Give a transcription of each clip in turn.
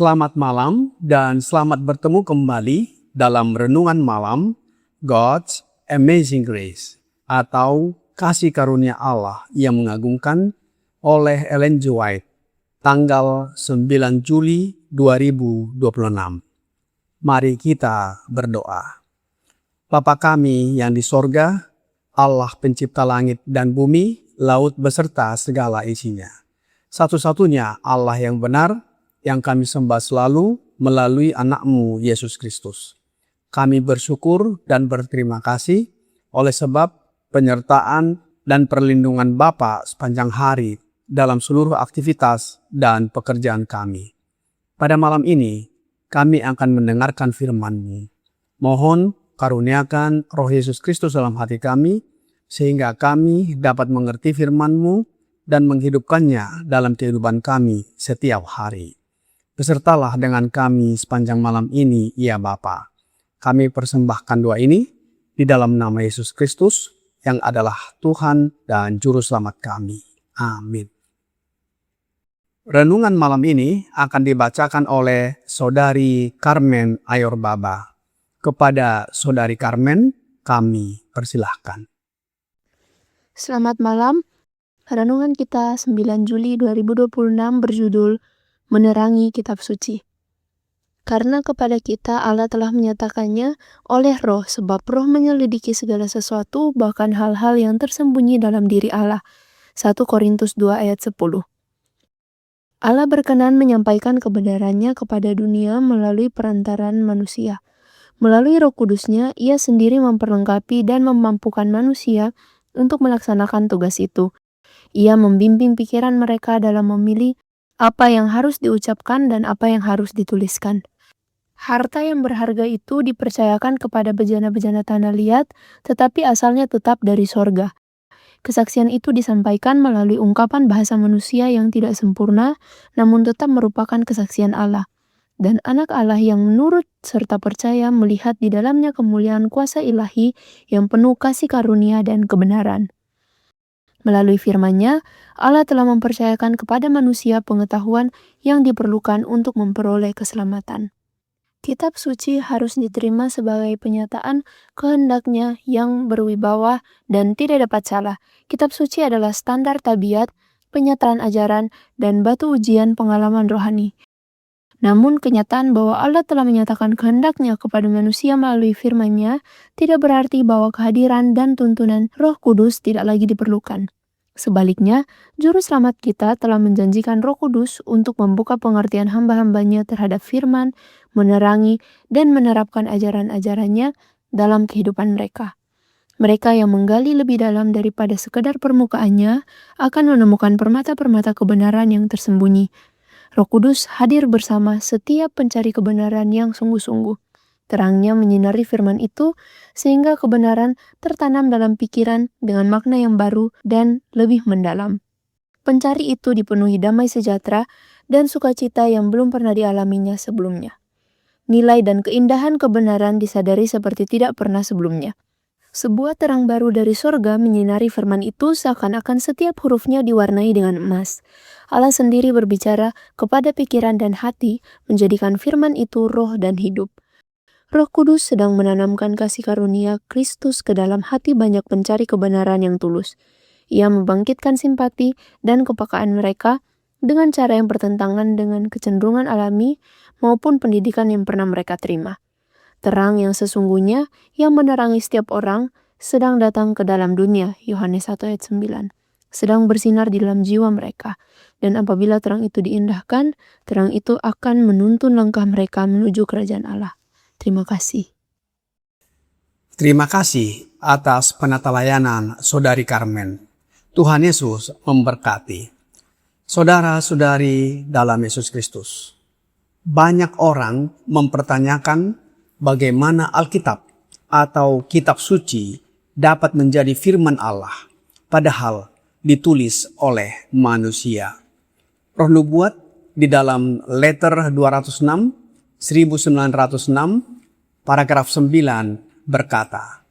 Selamat malam dan selamat bertemu kembali dalam Renungan Malam God's Amazing Grace atau Kasih Karunia Allah yang mengagumkan oleh Ellen G. White tanggal 9 Juli 2026. Mari kita berdoa. Bapa kami yang di sorga, Allah pencipta langit dan bumi, laut beserta segala isinya. Satu-satunya Allah yang benar, yang kami sembah selalu melalui anak-Mu Yesus Kristus. Kami bersyukur dan berterima kasih oleh sebab penyertaan dan perlindungan Bapa sepanjang hari dalam seluruh aktivitas dan pekerjaan kami. Pada malam ini, kami akan mendengarkan firman-Mu. Mohon karuniakan Roh Yesus Kristus dalam hati kami, sehingga kami dapat mengerti firman-Mu dan menghidupkannya dalam kehidupan kami setiap hari. Besertalah dengan kami sepanjang malam ini, ya Bapa. Kami persembahkan doa ini di dalam nama Yesus Kristus yang adalah Tuhan dan Juru Selamat kami. Amin. Renungan malam ini akan dibacakan oleh Saudari Carmen Ayorbaba. Kepada Saudari Carmen, kami persilahkan. Selamat malam. Renungan kita 9 Juli 2026 berjudul Menerangi Kitab Suci. Karena kepada kita Allah telah menyatakannya oleh Roh, sebab Roh menyelidiki segala sesuatu, bahkan hal-hal yang tersembunyi dalam diri Allah. 1 Korintus 2 ayat 10. Allah berkenan menyampaikan kebenarannya kepada dunia melalui perantaran manusia. Melalui Roh Kudus-Nya, Ia sendiri memperlengkapi dan memampukan manusia untuk melaksanakan tugas itu. Ia membimbing pikiran mereka dalam memilih apa yang harus diucapkan dan apa yang harus dituliskan. Harta yang berharga itu dipercayakan kepada bejana-bejana tanah liat, tetapi asalnya tetap dari sorga. Kesaksian itu disampaikan melalui ungkapan bahasa manusia yang tidak sempurna, namun tetap merupakan kesaksian Allah. Dan anak Allah yang menurut serta percaya melihat di dalamnya kemuliaan kuasa ilahi yang penuh kasih karunia dan kebenaran. Melalui firman-Nya, Allah telah mempercayakan kepada manusia pengetahuan yang diperlukan untuk memperoleh keselamatan. Kitab suci harus diterima sebagai penyataan kehendak-Nya yang berwibawa dan tidak dapat salah. Kitab suci adalah standar tabiat, penyataan ajaran, dan batu ujian pengalaman rohani. Namun kenyataan bahwa Allah telah menyatakan kehendak-Nya kepada manusia melalui firman-Nya tidak berarti bahwa kehadiran dan tuntunan Roh Kudus tidak lagi diperlukan. Sebaliknya, Juru Selamat kita telah menjanjikan Roh Kudus untuk membuka pengertian hamba-hambanya terhadap firman, menerangi, dan menerapkan ajaran-ajarannya dalam kehidupan mereka. Mereka yang menggali lebih dalam daripada sekedar permukaannya akan menemukan permata-permata kebenaran yang tersembunyi. Roh Kudus hadir bersama setiap pencari kebenaran yang sungguh-sungguh. Terangnya menyinari firman itu sehingga kebenaran tertanam dalam pikiran dengan makna yang baru dan lebih mendalam. Pencari itu dipenuhi damai sejahtera dan sukacita yang belum pernah dialaminya sebelumnya. Nilai dan keindahan kebenaran disadari seperti tidak pernah sebelumnya. Sebuah terang baru dari sorga menyinari firman itu seakan-akan setiap hurufnya diwarnai dengan emas. Allah sendiri berbicara kepada pikiran dan hati, menjadikan firman itu roh dan hidup. Roh Kudus sedang menanamkan kasih karunia Kristus ke dalam hati banyak pencari kebenaran yang tulus. Ia membangkitkan simpati dan kepekaan mereka dengan cara yang bertentangan dengan kecenderungan alami maupun pendidikan yang pernah mereka terima. Terang yang sesungguhnya yang menerangi setiap orang sedang datang ke dalam dunia, Yohanes 1 ayat 9, sedang bersinar di dalam jiwa mereka. Dan apabila terang itu diindahkan, terang itu akan menuntun langkah mereka menuju kerajaan Allah. Terima kasih. Terima kasih atas penata layanan Saudari Carmen. Tuhan Yesus memberkati. Saudara-saudari dalam Yesus Kristus, banyak orang mempertanyakan bagaimana Alkitab atau kitab suci dapat menjadi firman Allah, padahal ditulis oleh manusia. Roh Nubuat di dalam letter 206, 1906, paragraf 9 berkata,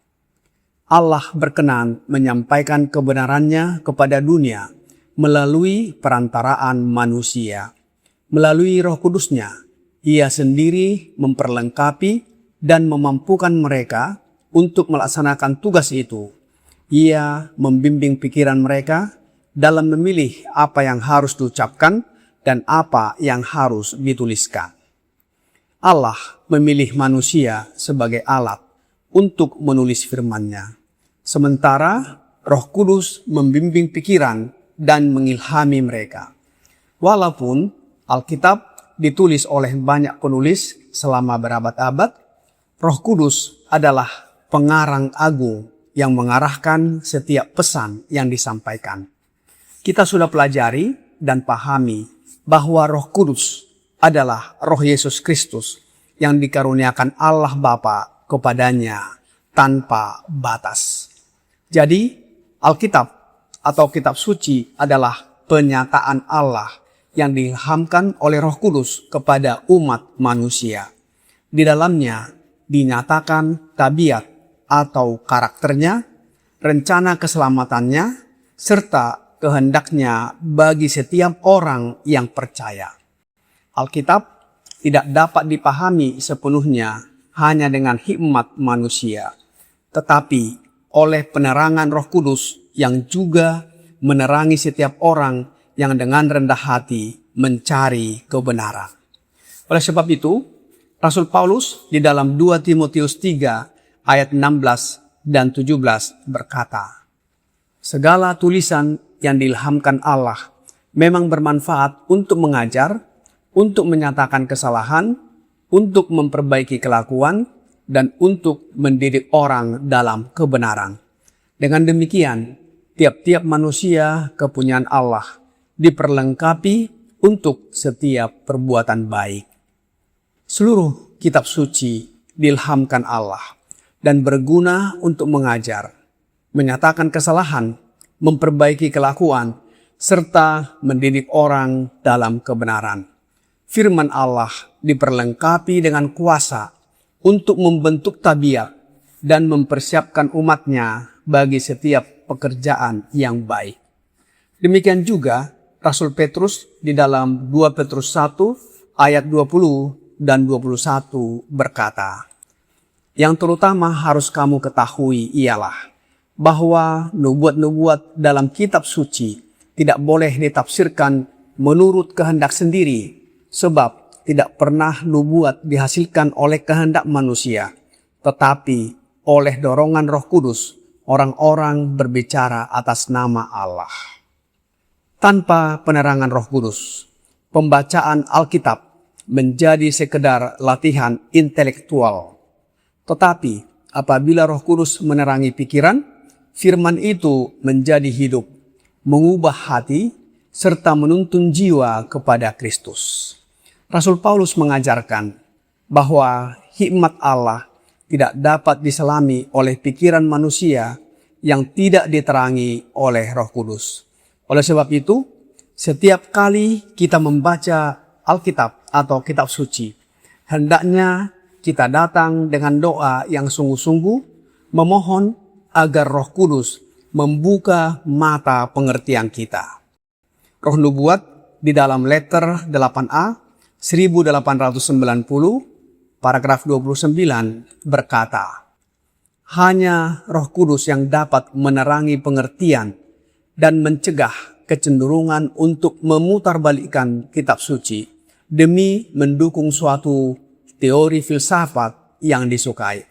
Allah berkenan menyampaikan kebenarannya kepada dunia melalui perantaraan manusia. Melalui Roh Kudus-Nya, Ia sendiri memperlengkapi dan memampukan mereka untuk melaksanakan tugas itu. Ia membimbing pikiran mereka dalam memilih apa yang harus diucapkan dan apa yang harus dituliskan. Allah memilih manusia sebagai alat untuk menulis firman-Nya. Sementara Roh Kudus membimbing pikiran dan mengilhami mereka. Walaupun Alkitab ditulis oleh banyak penulis selama berabad-abad, Roh Kudus adalah pengarang agung yang mengarahkan setiap pesan yang disampaikan. Kita sudah pelajari dan pahami bahwa Roh Kudus adalah Roh Yesus Kristus yang dikaruniakan Allah Bapa kepadanya tanpa batas. Jadi, Alkitab atau kitab suci adalah penyataan Allah yang diilhamkan oleh Roh Kudus kepada umat manusia. Di dalamnya dinyatakan tabiat atau karakternya, rencana keselamatannya, serta kehendaknya bagi setiap orang yang percaya. Alkitab tidak dapat dipahami sepenuhnya hanya dengan hikmat manusia, tetapi oleh penerangan Roh Kudus yang juga menerangi setiap orang yang dengan rendah hati mencari kebenaran. Oleh sebab itu, Rasul Paulus di dalam 2 Timotius 3 ayat 16 dan 17 berkata, segala tulisan yang diilhamkan Allah memang bermanfaat untuk mengajar, untuk menyatakan kesalahan, untuk memperbaiki kelakuan, dan untuk mendidik orang dalam kebenaran. Dengan demikian, tiap-tiap manusia kepunyaan Allah diperlengkapi untuk setiap perbuatan baik. Seluruh kitab suci diilhamkan Allah dan berguna untuk mengajar, menyatakan kesalahan, memperbaiki kelakuan, serta mendidik orang dalam kebenaran. Firman Allah diperlengkapi dengan kuasa untuk membentuk tabiat dan mempersiapkan umatnya bagi setiap pekerjaan yang baik. Demikian juga Rasul Petrus di dalam 2 Petrus 1 ayat 20 dan 21 berkata, yang terutama harus kamu ketahui ialah bahwa nubuat-nubuat dalam kitab suci tidak boleh ditafsirkan menurut kehendak sendiri, sebab tidak pernah nubuat dihasilkan oleh kehendak manusia, tetapi oleh dorongan Roh Kudus, orang-orang berbicara atas nama Allah. Tanpa penerangan Roh Kudus, pembacaan Alkitab menjadi sekedar latihan intelektual. Tetapi apabila Roh Kudus menerangi pikiran, firman itu menjadi hidup, mengubah hati, serta menuntun jiwa kepada Kristus. Rasul Paulus mengajarkan bahwa hikmat Allah tidak dapat diselami oleh pikiran manusia yang tidak diterangi oleh Roh Kudus. Oleh sebab itu, setiap kali kita membaca Alkitab atau kitab suci, hendaknya kita datang dengan doa yang sungguh-sungguh, memohon agar Roh Kudus membuka mata pengertian kita. Roh Nubuat di dalam letter 8a 1890 paragraf 29 berkata, hanya Roh Kudus yang dapat menerangi pengertian dan mencegah kecenderungan untuk memutarbalikkan kitab suci demi mendukung suatu teori filsafat yang disukai.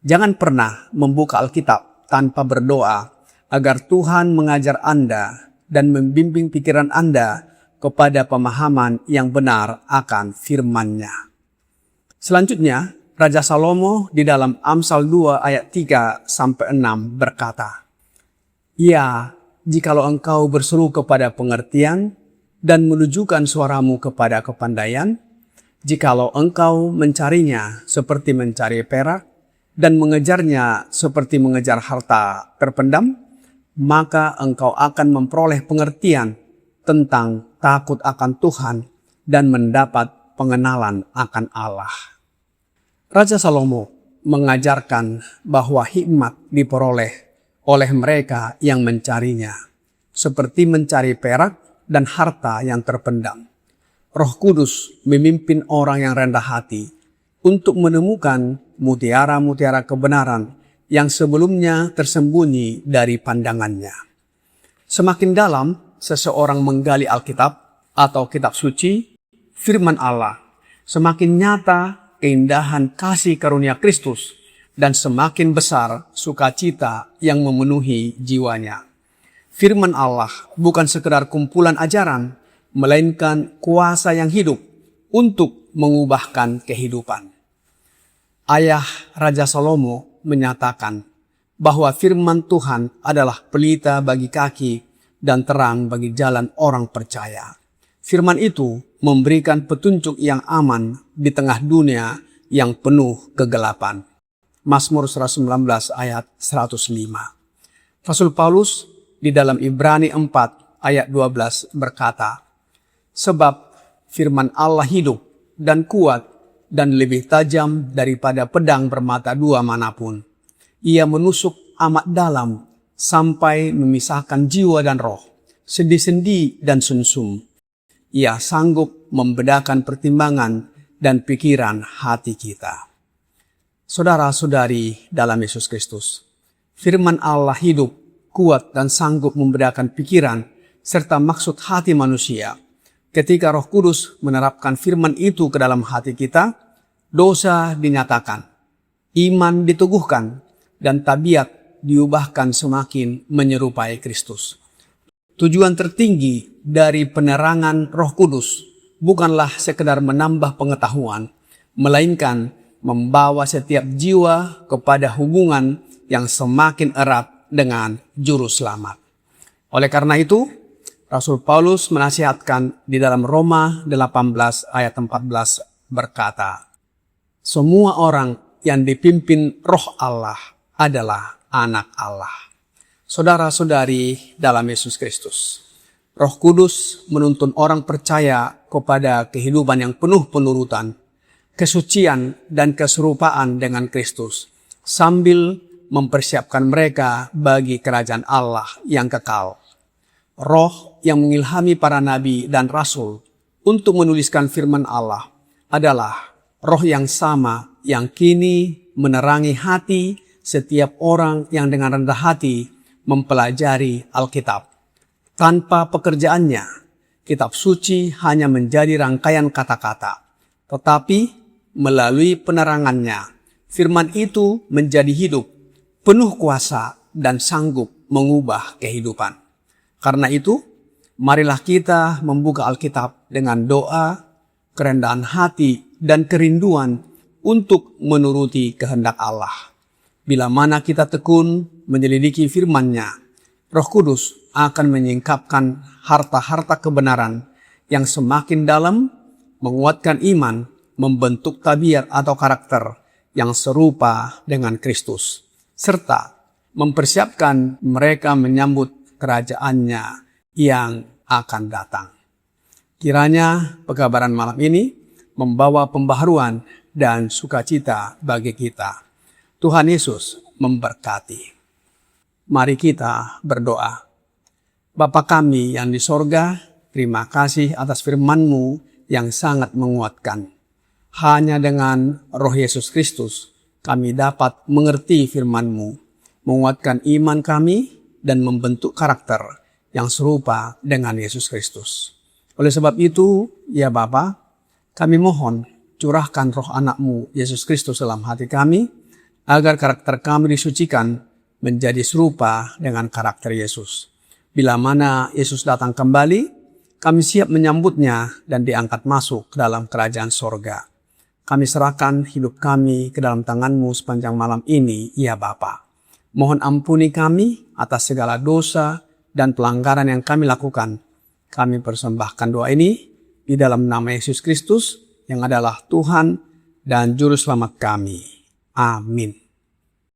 Jangan pernah membuka Alkitab tanpa berdoa agar Tuhan mengajar Anda dan membimbing pikiran Anda kepada pemahaman yang benar akan firman-Nya. Selanjutnya, Raja Salomo di dalam Amsal 2 ayat 3-6 berkata, ya, jikalau engkau berseru kepada pengertian dan menunjukkan suaramu kepada kepandaian, jikalau engkau mencarinya seperti mencari perak dan mengejarnya seperti mengejar harta terpendam, maka engkau akan memperoleh pengertian tentang takut akan Tuhan dan mendapat pengenalan akan Allah. Raja Salomo mengajarkan bahwa hikmat diperoleh oleh mereka yang mencarinya, seperti mencari perak dan harta yang terpendam. Roh Kudus memimpin orang yang rendah hati untuk menemukan mutiara-mutiara kebenaran yang sebelumnya tersembunyi dari pandangannya. Semakin dalam seseorang menggali Alkitab atau kitab suci, firman Allah, semakin nyata keindahan kasih karunia Kristus dan semakin besar sukacita yang memenuhi jiwanya. Firman Allah bukan sekedar kumpulan ajaran, melainkan kuasa yang hidup untuk mengubahkan kehidupan. Ayah Raja Salomo menyatakan bahwa firman Tuhan adalah pelita bagi kaki dan terang bagi jalan orang percaya. Firman itu memberikan petunjuk yang aman di tengah dunia yang penuh kegelapan. Mazmur 119 ayat 105. Rasul Paulus di dalam Ibrani 4 ayat 12 berkata, sebab firman Allah hidup dan kuat dan lebih tajam daripada pedang bermata dua manapun. Ia menusuk amat dalam sampai memisahkan jiwa dan roh, sendi-sendi dan sumsum. Ia sanggup membedakan pertimbangan dan pikiran hati kita. Saudara-saudari dalam Yesus Kristus, firman Allah hidup, kuat dan sanggup membedakan pikiran serta maksud hati manusia. Ketika Roh Kudus menerapkan firman itu ke dalam hati kita, dosa dinyatakan, iman diteguhkan, dan tabiat diubahkan semakin menyerupai Kristus. Tujuan tertinggi dari penerangan Roh Kudus bukanlah sekedar menambah pengetahuan, melainkan membawa setiap jiwa kepada hubungan yang semakin erat dengan Juru Selamat. Oleh karena itu, Rasul Paulus menasihatkan di dalam Roma 18 ayat 14 berkata, semua orang yang dipimpin Roh Allah adalah anak Allah. Saudara-saudari dalam Yesus Kristus, Roh Kudus menuntun orang percaya kepada kehidupan yang penuh penurutan, kesucian dan keserupaan dengan Kristus, sambil mempersiapkan mereka bagi kerajaan Allah yang kekal. Roh yang mengilhami para nabi dan rasul untuk menuliskan firman Allah adalah roh yang sama yang kini menerangi hati setiap orang yang dengan rendah hati mempelajari Alkitab. Tanpa pekerjaannya, kitab suci hanya menjadi rangkaian kata-kata, tetapi melalui penerangannya, firman itu menjadi hidup, penuh kuasa dan sanggup mengubah kehidupan. Karena itu, marilah kita membuka Alkitab dengan doa, kerendahan hati, dan kerinduan untuk menuruti kehendak Allah. Bila mana kita tekun menyelidiki firman-Nya, Roh Kudus akan menyingkapkan harta-harta kebenaran yang semakin dalam, menguatkan iman, membentuk tabiat atau karakter yang serupa dengan Kristus, serta mempersiapkan mereka menyambut kerajaannya yang akan datang. Kiranya pekabaran malam ini membawa pembaharuan dan sukacita bagi kita. Tuhan Yesus memberkati. Mari kita berdoa. Bapa kami yang di sorga, terima kasih atas firman-Mu yang sangat menguatkan. Hanya dengan Roh Yesus Kristus kami dapat mengerti firman-Mu, menguatkan iman kami dan membentuk karakter yang serupa dengan Yesus Kristus. Oleh sebab itu, ya Bapa, kami mohon curahkan roh anak-Mu Yesus Kristus dalam hati kami, agar karakter kami disucikan menjadi serupa dengan karakter Yesus. Bila mana Yesus datang kembali, kami siap menyambutnya dan diangkat masuk ke dalam kerajaan sorga. Kami serahkan hidup kami ke dalam tangan-Mu sepanjang malam ini, ya Bapa. Mohon ampuni kami atas segala dosa dan pelanggaran yang kami lakukan. Kami persembahkan doa ini di dalam nama Yesus Kristus yang adalah Tuhan dan Juru Selamat kami. Amin.